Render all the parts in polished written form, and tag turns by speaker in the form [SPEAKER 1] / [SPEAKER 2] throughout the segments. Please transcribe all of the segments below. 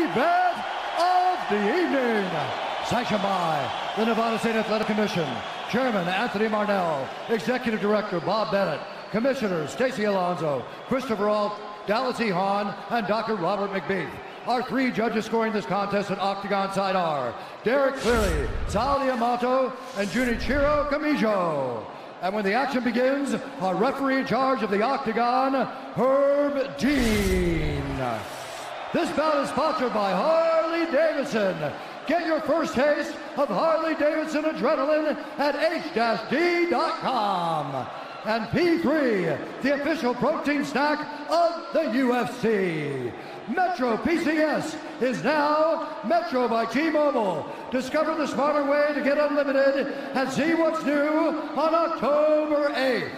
[SPEAKER 1] event of the evening. Sanctioned by the Nevada State Athletic Commission, Chairman Anthony Marnell, Executive Director Bob Bennett, Commissioners Stacey Alonso, Christopher Alt, Dallas E. Hahn, and Dr. Robert McBeath. Our three judges scoring this contest at Octagon side are Derek Cleary, Sal Diamato, and Junichiro Kamijo. And when the action begins, our referee in charge of the Octagon, Herb Dean. This bout is sponsored by Harley Davidson. Get your first taste of Harley Davidson adrenaline at h-d.com. And P3, the official protein snack of the UFC. Metro PCS is now Metro by T-Mobile. Discover the smarter way to get unlimited and see what's new on October 8th.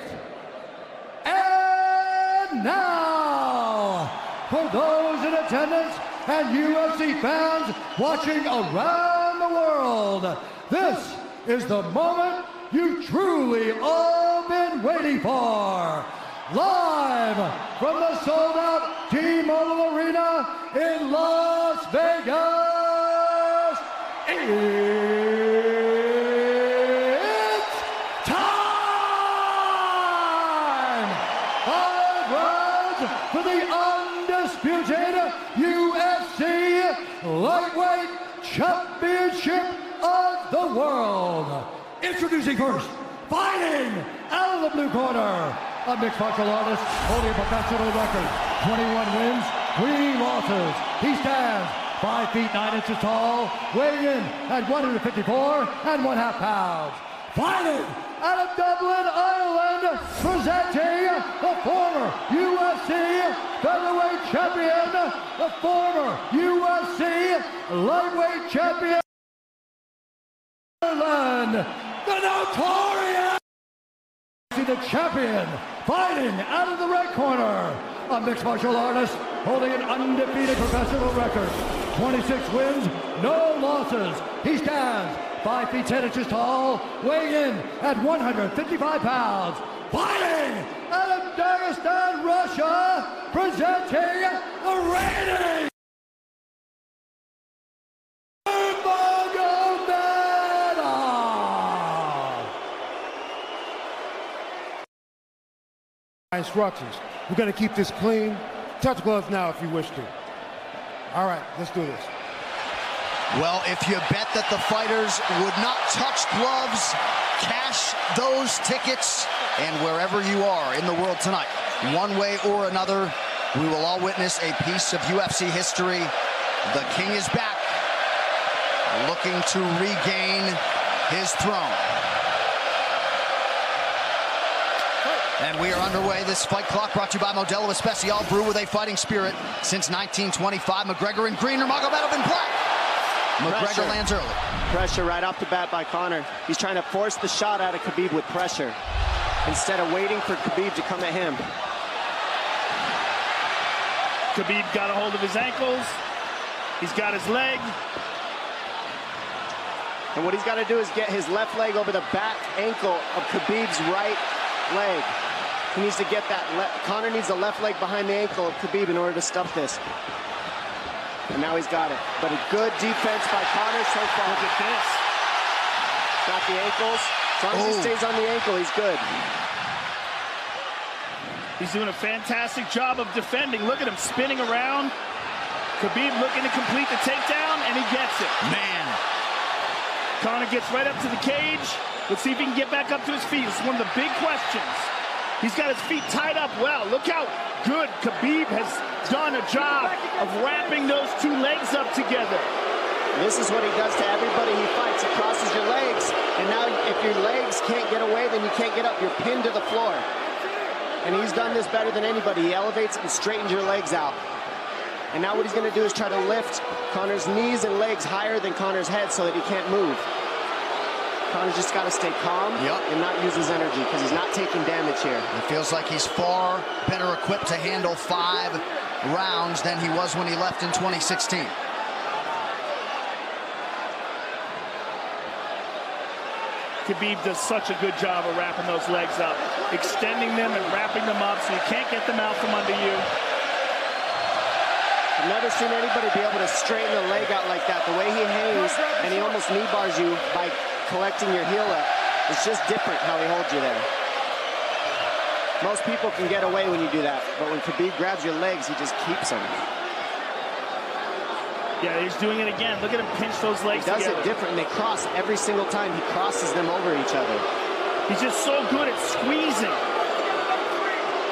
[SPEAKER 1] And now, for those in attendance and UFC fans watching around the world, this is the moment you've truly all been waiting for. Live from the sold-out T-Mobile Arena in Las Vegas, it's time! 5 rounds for the undisputed UFC Lightweight Championship of the World. Introducing first, fighting out of the blue corner, a mixed martial artist holding a professional record, 21 wins, 3 losses. He stands 5 feet 9 inches tall, weighing in at 154 1/2 pounds. Fighting out of Dublin, Ireland, presenting the former UFC featherweight champion, the former UFC lightweight champion, Ireland, the notorious, the champion, fighting out of the red corner, a mixed martial artist holding an undefeated professional record, 26 wins, no losses. He stands 5 feet 10 inches tall, weighing in at 155 pounds. Fighting out of Dagestan, Russia, presenting the reigning
[SPEAKER 2] Instructions. We're going to keep this clean. Touch gloves now if you wish to. All right, let's do this.
[SPEAKER 3] Well, if you bet that the fighters would not touch gloves, cash those tickets, and wherever you are in the world tonight, one way or another, we will all witness a piece of UFC history. The King is back, looking to regain his throne. And we are underway. This fight clock brought to you by Modelo Especial, brew with a fighting spirit since 1925. McGregor in green, Nurmagomedov in black. McGregor lands early.
[SPEAKER 4] Pressure right off the bat by Conor. He's trying to force the shot out of Khabib with pressure instead of waiting for Khabib to come at him.
[SPEAKER 5] Khabib got a hold of his ankles. He's got his leg.
[SPEAKER 4] And what he's got to do is get his left leg over the back ankle of Khabib's right leg. He needs to get that. Conor needs the left leg behind the ankle of Khabib in order to stop this. And now he's got it. But a good defense by Conor so far.
[SPEAKER 5] Look at this.
[SPEAKER 4] Got the ankles. As long as he stays on the ankle, he's good.
[SPEAKER 5] He's doing a fantastic job of defending. Look at him spinning around. Khabib looking to complete the takedown, and he gets it.
[SPEAKER 3] Man.
[SPEAKER 5] Conor gets right up to the cage. Let's see if he can get back up to his feet. It's one of the big questions. He's got his feet tied up well. Look how good Khabib has done a job of wrapping those two legs up together.
[SPEAKER 4] This is what he does to everybody he fights. He crosses your legs, and now if your legs can't get away, then you can't get up. You're pinned to the floor. And he's done this better than anybody. He elevates and straightens your legs out. And now what he's going to do is try to lift Conor's knees and legs higher than Conor's head so that he can't move. Conor's just got to stay calm and not use his energy because he's not taking damage here.
[SPEAKER 3] It feels like he's far better equipped to handle 5 rounds than he was when he left in 2016.
[SPEAKER 5] Khabib does such a good job of wrapping those legs up, extending them and wrapping them up so you can't get them out from under you.
[SPEAKER 4] I've never seen anybody be able to straighten a leg out like that. The way he hangs, and he almost knee bars you by collecting your heel up. It's just different how he holds you there. Most people can get away when you do that, but when Khabib grabs your legs, he just keeps them.
[SPEAKER 5] Yeah, he's doing it again. Look at him pinch those legs together.
[SPEAKER 4] He does it different, and they cross every single time. He crosses them over each other.
[SPEAKER 5] He's just so good at squeezing.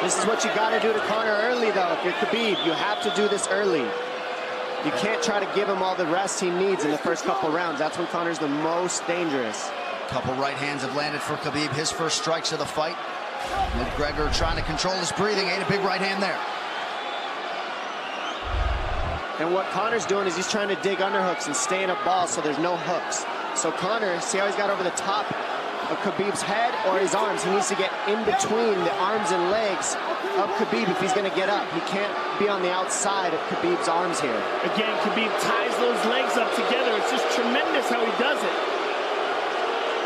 [SPEAKER 4] This is what you got to do to Conor early, though. If you're Khabib, you have to do this early. You can't try to give him all the rest he needs in the first couple rounds. That's when Conor's the most dangerous.
[SPEAKER 3] Couple right hands have landed for Khabib. His first strikes of the fight. McGregor trying to control his breathing. Ate a big right hand there.
[SPEAKER 4] And what Conor's doing is he's trying to dig underhooks and stay in a ball so there's no hooks. So Conor, see how he's got over the top of Khabib's head or his arms? He needs to get in between the arms and legs of Khabib if he's going to get up. He can't be on the outside of Khabib's arms here.
[SPEAKER 5] Again, Khabib ties those legs up together. It's just tremendous how he does it.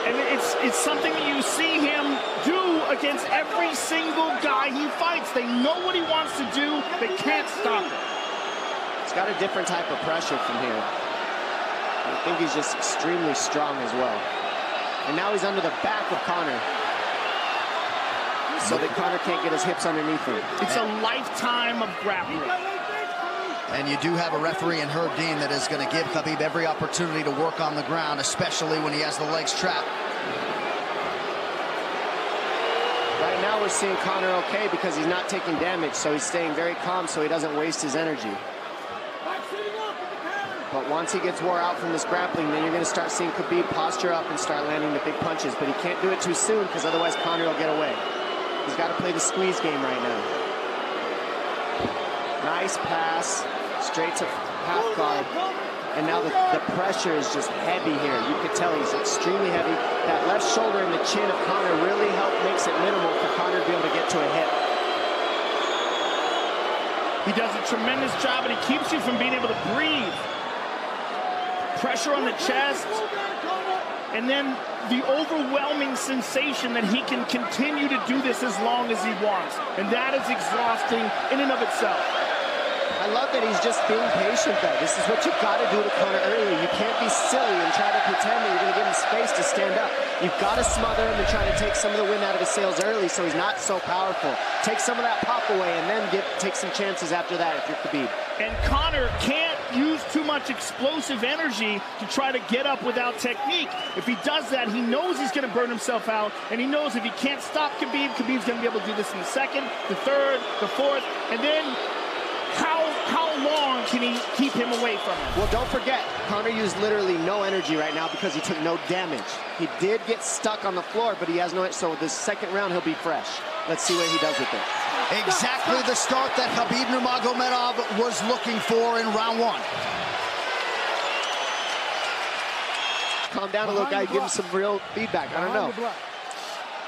[SPEAKER 5] And it's something that you see him do against every single guy he fights. They know what he wants to do. They can't stop it.
[SPEAKER 4] He's got a different type of pressure from here. I think he's just extremely strong as well. And now he's under the back of Conor, so that Conor can't get his hips underneath him.
[SPEAKER 5] It's a lifetime of grappling.
[SPEAKER 3] And you do have a referee in Herb Dean that is going to give Khabib every opportunity to work on the ground, especially when he has the legs trapped.
[SPEAKER 4] Right now we're seeing Conor okay because he's not taking damage, so he's staying very calm so he doesn't waste his energy. But once he gets wore out from this grappling, then you're going to start seeing Khabib posture up and start landing the big punches. But he can't do it too soon because otherwise Conor will get away. He's got to play the squeeze game right now. Nice pass, straight to half guard. And now the pressure is just heavy here. You can tell he's extremely heavy. That left shoulder and the chin of Conor really makes it minimal for Conor to be able to get to a hip.
[SPEAKER 5] He does a tremendous job, and he keeps you from being able to breathe. Pressure on the chest, and then the overwhelming sensation that he can continue to do this as long as he wants. And that is exhausting in and of itself.
[SPEAKER 4] I love that he's just being patient, though. This is what you've got to do to Conor early. You can't be silly and try to pretend that you're going to give him space to stand up. You've got to smother him and try to take some of the wind out of his sails early so he's not so powerful. Take some of that pop away and then take some chances after that if you're Khabib. And
[SPEAKER 5] Conor can't use too much explosive energy to try to get up without technique. If he does that, he knows he's going to burn himself out, and he knows if he can't stop Khabib, Khabib's going to be able to do this in the second, the third, the fourth, and then how long can he keep him away from him?
[SPEAKER 4] Well, don't forget, Conor used literally no energy right now because he took no damage. He did get stuck on the floor, but he has no, so this second round he'll be fresh. Let's see what he does with it.
[SPEAKER 3] Exactly the start that Khabib Nurmagomedov was looking for in round one.
[SPEAKER 4] Calm down a little, guy. Give him some real feedback. I don't know.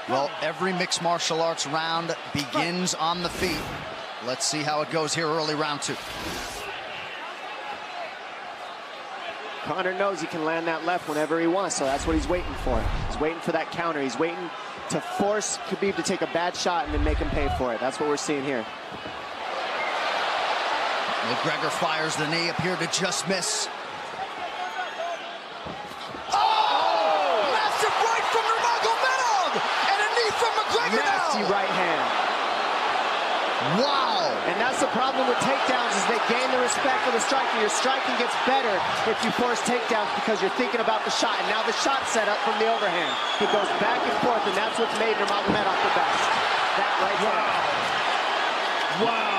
[SPEAKER 3] Well, every mixed martial arts round begins on the feet. Let's see how it goes here early round two.
[SPEAKER 4] Conor knows he can land that left whenever he wants, so that's what he's waiting for. He's waiting for that counter. He's waiting to force Khabib to take a bad shot and then make him pay for it. That's what we're seeing here.
[SPEAKER 3] McGregor fires the knee, appeared to just miss. Oh! Massive right from Nurmagomedov! And a knee from McGregor now!
[SPEAKER 4] Nasty right hand.
[SPEAKER 3] Wow!
[SPEAKER 4] And that's the problem with takedowns is they gain the respect of the striker. Your striking gets better if you force takedowns because you're thinking about the shot. And now the shot set up from the overhand. He goes back and forth, and that's what's made Nurmagomedov the best. That right hand.
[SPEAKER 5] Wow.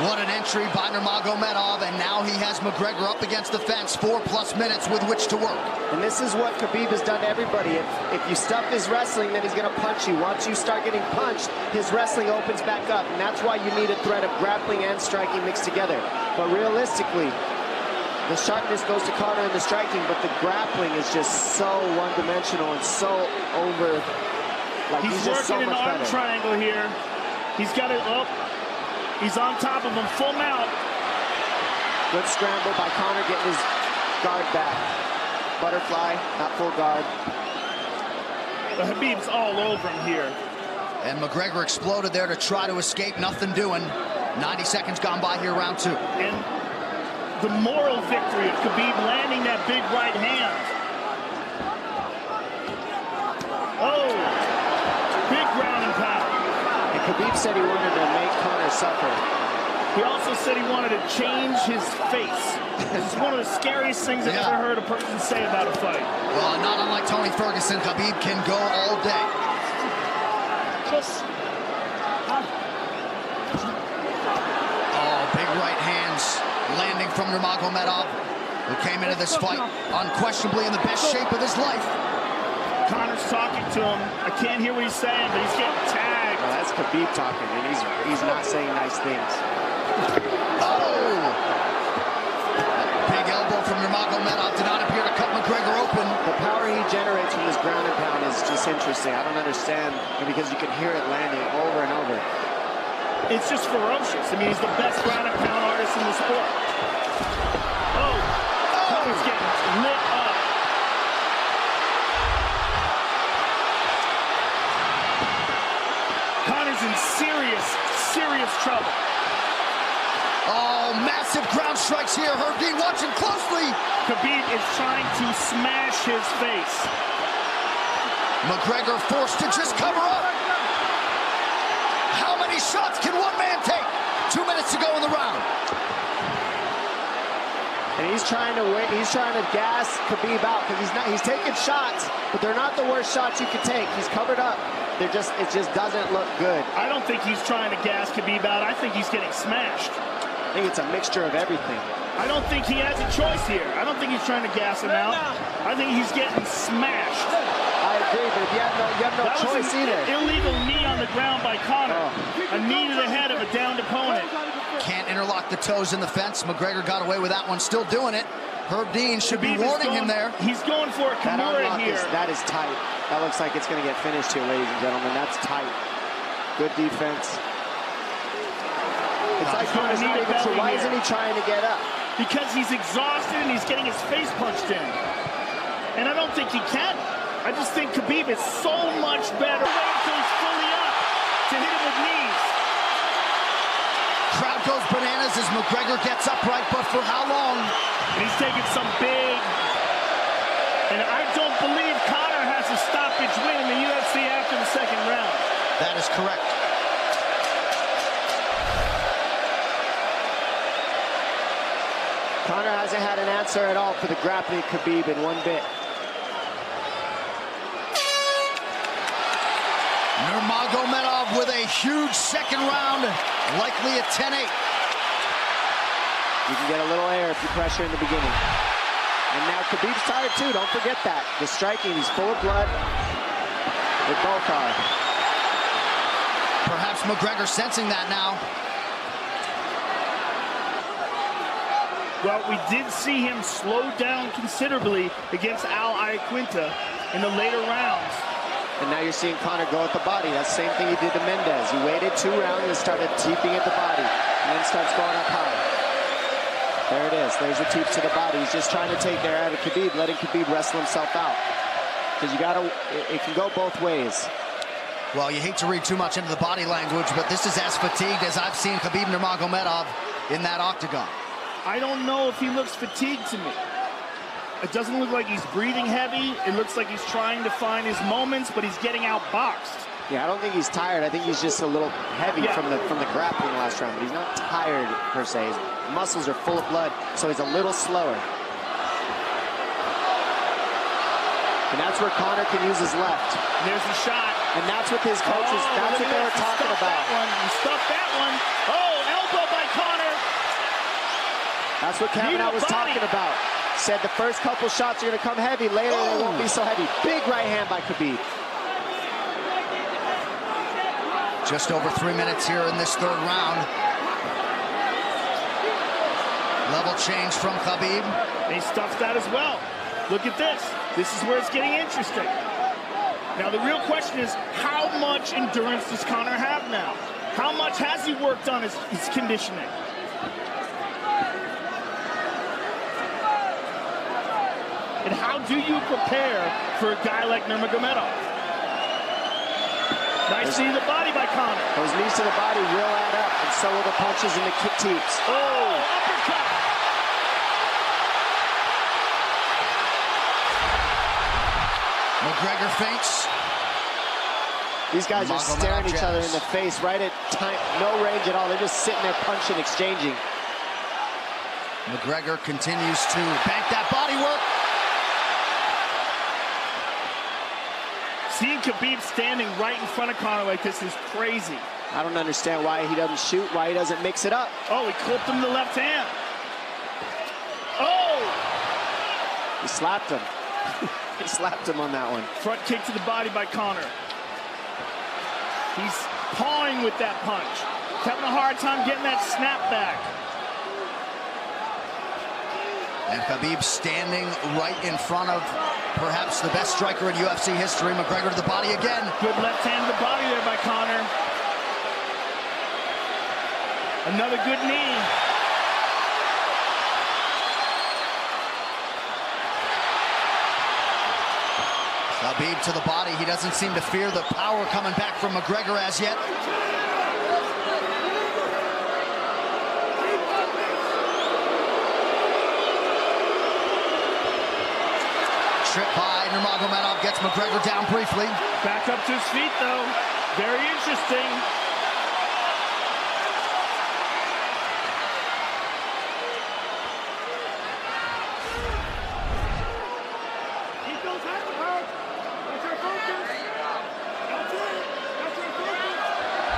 [SPEAKER 3] What an entry by Nurmagomedov, and now he has McGregor up against the fence, 4+ minutes with which to work.
[SPEAKER 4] And this is what Khabib has done to everybody. If you stuff his wrestling, then he's going to punch you. Once you start getting punched, his wrestling opens back up, and that's why you need a threat of grappling and striking mixed together. But realistically, the sharpness goes to Conor in the striking, but the grappling is just so one-dimensional and so over. Like
[SPEAKER 5] He's
[SPEAKER 4] just so
[SPEAKER 5] working
[SPEAKER 4] much
[SPEAKER 5] an arm
[SPEAKER 4] better.
[SPEAKER 5] triangle here. He's got it up. He's on top of him, full mount.
[SPEAKER 4] Good scramble by Conor, getting his guard back. Butterfly, not full guard.
[SPEAKER 5] But Khabib's all over him here.
[SPEAKER 3] And McGregor exploded there to try to escape, nothing doing. 90 seconds gone by here, round two.
[SPEAKER 5] And the moral victory of Khabib landing that big right hand. Oh, big ground and pound.
[SPEAKER 4] And Khabib said he wanted to make Conor suffer.
[SPEAKER 5] He also said he wanted to change his face. This is one of the scariest things I've ever heard a person say about a fight.
[SPEAKER 3] Well, not unlike Tony Ferguson, Khabib can go all day. Oh, big right hands landing from Nurmagomedov, who came into this fight unquestionably in the best shape of his life.
[SPEAKER 5] Conor's talking to him. I can't hear what he's saying, but he's getting tagged.
[SPEAKER 4] Well, that's Khabib talking, and he's not saying nice things.
[SPEAKER 3] Oh! Big elbow from Nurmagomedov did not appear to cut McGregor open.
[SPEAKER 4] The power he generates from this ground and pound is just interesting. I don't understand, because you can hear it landing over and over.
[SPEAKER 5] It's just ferocious. I mean, he's the best ground and pound artist in the sport. Oh! Conor's getting lit up. Conor's in serious trouble.
[SPEAKER 3] Oh, massive ground strikes here. Herb Dean watching closely.
[SPEAKER 5] Khabib is trying to smash his face.
[SPEAKER 3] McGregor forced to just cover up. How many shots can one man take? 2 minutes to go in the round.
[SPEAKER 4] And he's trying to win. He's trying to gas Khabib out because he's taking shots, but they're not the worst shots you could take. He's covered up. It just doesn't look good.
[SPEAKER 5] I don't think he's trying to gas Khabib out. I think he's getting smashed.
[SPEAKER 4] I think it's a mixture of everything.
[SPEAKER 5] I don't think he has a choice here. I don't think he's trying to gas him out. I think he's getting smashed.
[SPEAKER 4] I agree, but you have no choice either.
[SPEAKER 5] Illegal knee on the ground by Conor. A knee to the head of a downed opponent.
[SPEAKER 3] Can't interlock the toes in the fence. McGregor got away with that one, still doing it. Herb Dean should be warning him there.
[SPEAKER 5] He's going for a Kimura here.
[SPEAKER 4] That is tight. That looks like it's going to get finished here, ladies and gentlemen. That's tight. Good defense. It's like Conor's not even sure. Why isn't he trying to get up?
[SPEAKER 5] Because he's exhausted and he's getting his face punched in. And I don't think he can. I just think Khabib is so much better. Wait until he's fully up to hit him with knees.
[SPEAKER 3] Crowd goes bananas as McGregor gets upright, but for how long?
[SPEAKER 5] And he's taking some big... And I don't believe Conor has a stoppage win in the UFC after the second round.
[SPEAKER 3] That is correct.
[SPEAKER 4] Conor hasn't had an answer at all for the grappling Khabib in one bit.
[SPEAKER 3] Nurmagomedov with a huge second round, likely a 10-8.
[SPEAKER 4] You can get a little air if you pressure in the beginning. And now Khabib's tired too, don't forget that. The striking, he's full of blood. They both are.
[SPEAKER 3] Perhaps McGregor sensing that now.
[SPEAKER 5] Well, we did see him slow down considerably against Al Iaquinta in the later rounds.
[SPEAKER 4] And now you're seeing Conor go at the body. That's the same thing he did to Mendez. He waited 2 rounds and started teeping at the body. And then starts going up high. There it is. There's the teep to the body. He's just trying to take there out of Khabib, letting Khabib wrestle himself out. Because you gotta, it can go both ways.
[SPEAKER 3] Well, you hate to read too much into the body language, but this is as fatigued as I've seen Khabib Nurmagomedov in that octagon.
[SPEAKER 5] I don't know if he looks fatigued to me. It doesn't look like he's breathing heavy. It looks like he's trying to find his moments, but he's getting outboxed.
[SPEAKER 4] Yeah, I don't think he's tired. I think he's just a little heavy from the grappling last round. But he's not tired per se. His muscles are full of blood, so he's a little slower. And that's where Conor can use his left.
[SPEAKER 5] And there's the shot.
[SPEAKER 4] And that's what his coaches, that's what they were talking about.
[SPEAKER 5] He stuffed that one. Oh, elbow by Conor.
[SPEAKER 4] That's what Kavanaugh was talking about. Said the first couple shots are going to come heavy. Later, they won't be so heavy. Big right hand by Khabib.
[SPEAKER 3] Just over 3 minutes here in this third round. Level change from Khabib.
[SPEAKER 5] He stuffs that as well. Look at this. This is where it's getting interesting. Now, the real question is, how much endurance does Conor have now? How much has he worked on his conditioning? And how do you prepare for a guy like Nurmagomedov? Nice knee to the body by Conor.
[SPEAKER 4] Those knees to the body will add up, and so will the punches and the kick teeps.
[SPEAKER 5] Oh, uppercut.
[SPEAKER 3] McGregor feints.
[SPEAKER 4] These guys are staring each other in the face right at time, no range at all. They're just sitting there punching, exchanging.
[SPEAKER 3] McGregor continues to bank that body work.
[SPEAKER 5] Seeing Khabib standing right in front of Conor like this is crazy.
[SPEAKER 4] I don't understand why he doesn't shoot, why he doesn't mix it up.
[SPEAKER 5] Oh, he clipped him the left hand. Oh!
[SPEAKER 4] He slapped him. He slapped him on that one.
[SPEAKER 5] Front kick to the body by Conor. He's pawing with that punch. He's having a hard time getting that snap back.
[SPEAKER 3] And Khabib standing right in front of perhaps the best striker in UFC history. McGregor to the body again.
[SPEAKER 5] Good left hand to the body there by Conor. Another good knee.
[SPEAKER 3] Khabib to the body. He doesn't seem to fear the power coming back from McGregor as yet. Trip by Nurmagomedov gets McGregor down briefly.
[SPEAKER 5] Back up to his feet, though. Very interesting.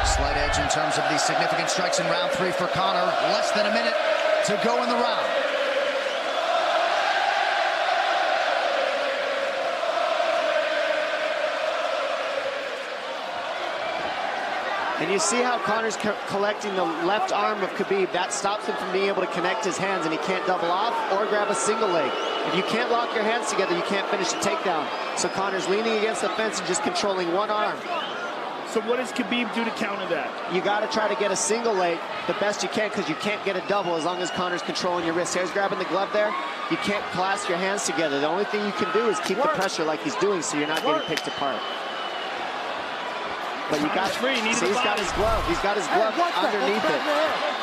[SPEAKER 3] Slight edge in terms of the significant strikes in round 3 for Conor. Less than a minute to go in the round.
[SPEAKER 4] And you see how Conor's collecting the left arm of Khabib. That stops him from being able to connect his hands, and he can't double off or grab a single leg. If you can't lock your hands together, you can't finish the takedown. So Conor's leaning against the fence and just controlling one arm.
[SPEAKER 5] So what does Khabib do to counter that?
[SPEAKER 4] You got to try to get a single leg the best you can, because you can't get a double as long as Conor's controlling your wrist. Here's grabbing the glove there. You can't clasp your hands together. The only thing you can do is keep the pressure like he's doing, so you're not getting picked apart. But you got
[SPEAKER 5] free.
[SPEAKER 4] See, he's got his glove. He's got his glove underneath it.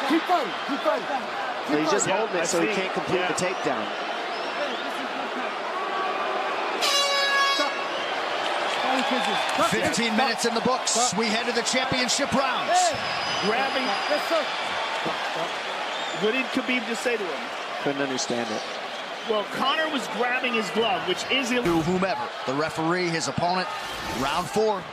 [SPEAKER 2] Keep fighting. Keep fighting.
[SPEAKER 4] So he's just holding it so he can't complete the takedown.
[SPEAKER 2] Stop.
[SPEAKER 3] 15 minutes in the books. We head to the championship rounds.
[SPEAKER 5] Grabbing. What did Khabib just say to him?
[SPEAKER 4] Couldn't understand it.
[SPEAKER 5] Well, Conor was grabbing his glove, which is illegal.
[SPEAKER 3] To whomever, the referee, his opponent, round 4.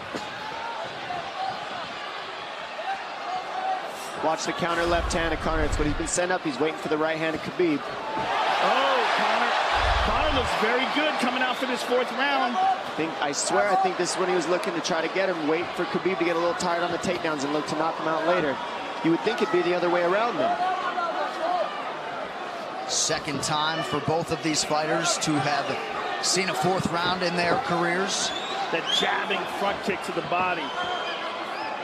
[SPEAKER 4] Watch the counter left hand of Conor. It's what he's been setting up. He's waiting for the right hand of Khabib.
[SPEAKER 5] Oh, Conor looks very good coming out for this 4th round.
[SPEAKER 4] I swear, I think this is when he was looking to try to get him, wait for Khabib to get a little tired on the takedowns and look to knock him out later. You would think it'd be the other way around then.
[SPEAKER 3] Second time for both of these fighters to have seen a 4th round in their careers.
[SPEAKER 5] That jabbing front kick to the body.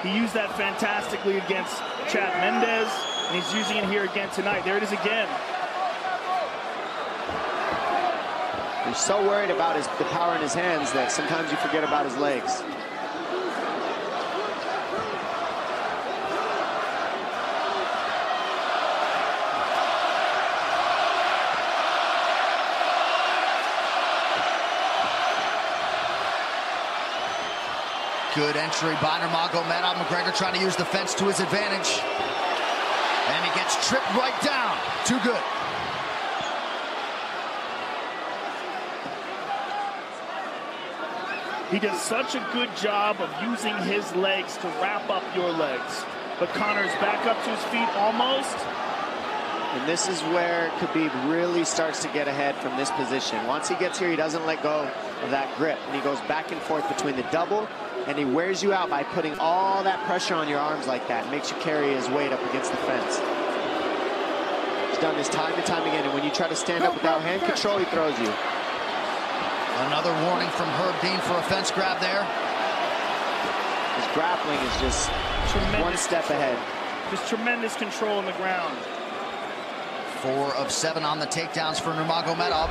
[SPEAKER 5] He used that fantastically against Chad Mendes, and he's using it here again tonight. There it is again.
[SPEAKER 4] He's so worried about the power in his hands that sometimes you forget about his legs.
[SPEAKER 3] Good entry by Nurmagomedov. McGregor trying to use the fence to his advantage. And he gets tripped right down. Too good.
[SPEAKER 5] He does such a good job of using his legs to wrap up your legs. But Conor's back up to his feet almost.
[SPEAKER 4] And this is where Khabib really starts to get ahead from this position. Once he gets here, he doesn't let go of that grip. And he goes back and forth between the double, and he wears you out by putting all that pressure on your arms like that. Makes you carry his weight up against the fence. He's done this time and time again, and when you try to stand up without hand control, he throws you.
[SPEAKER 3] Another warning from Herb Dean for a fence grab there.
[SPEAKER 4] His grappling is just one step ahead.
[SPEAKER 5] Just tremendous control on the ground.
[SPEAKER 3] 4 of 7 on the takedowns for Nurmagomedov.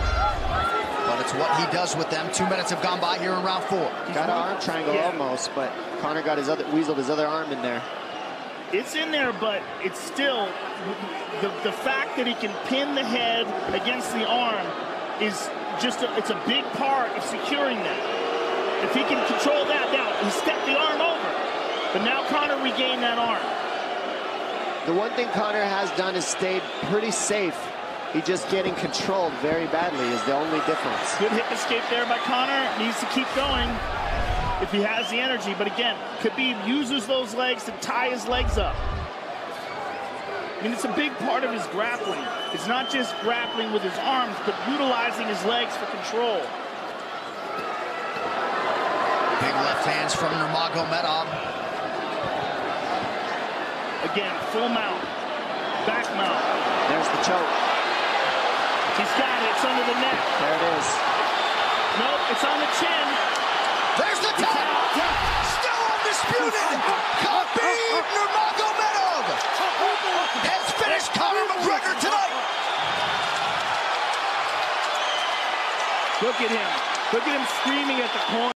[SPEAKER 3] But it's what he does with them. 2 minutes have gone by here in round 4.
[SPEAKER 4] Got an arm triangle almost, but Conor got weaseled his other arm in there.
[SPEAKER 5] It's in there, but it's still the fact that he can pin the head against the arm is just it's a big part of securing that. If he can control that, now he stepped the arm over. But now Conor regained that arm.
[SPEAKER 4] The one thing Conor has done is stayed pretty safe. He's just getting controlled very badly is the only difference.
[SPEAKER 5] Good hip escape there by Conor. Needs to keep going if he has the energy. But again, Khabib uses those legs to tie his legs up. I mean, it's a big part of his grappling. It's not just grappling with his arms, but utilizing his legs for control.
[SPEAKER 3] Big left hands from Nurmagomedov.
[SPEAKER 5] Again, full mount, back mount.
[SPEAKER 4] There's the choke.
[SPEAKER 5] He's got it. It's under the neck.
[SPEAKER 4] There it is.
[SPEAKER 5] Nope, it's on the chin.
[SPEAKER 3] There's the tap. Still undisputed. Khabib Nurmagomedov has finished Conor McGregor tonight.
[SPEAKER 5] Look at him. Look at him screaming at the corner.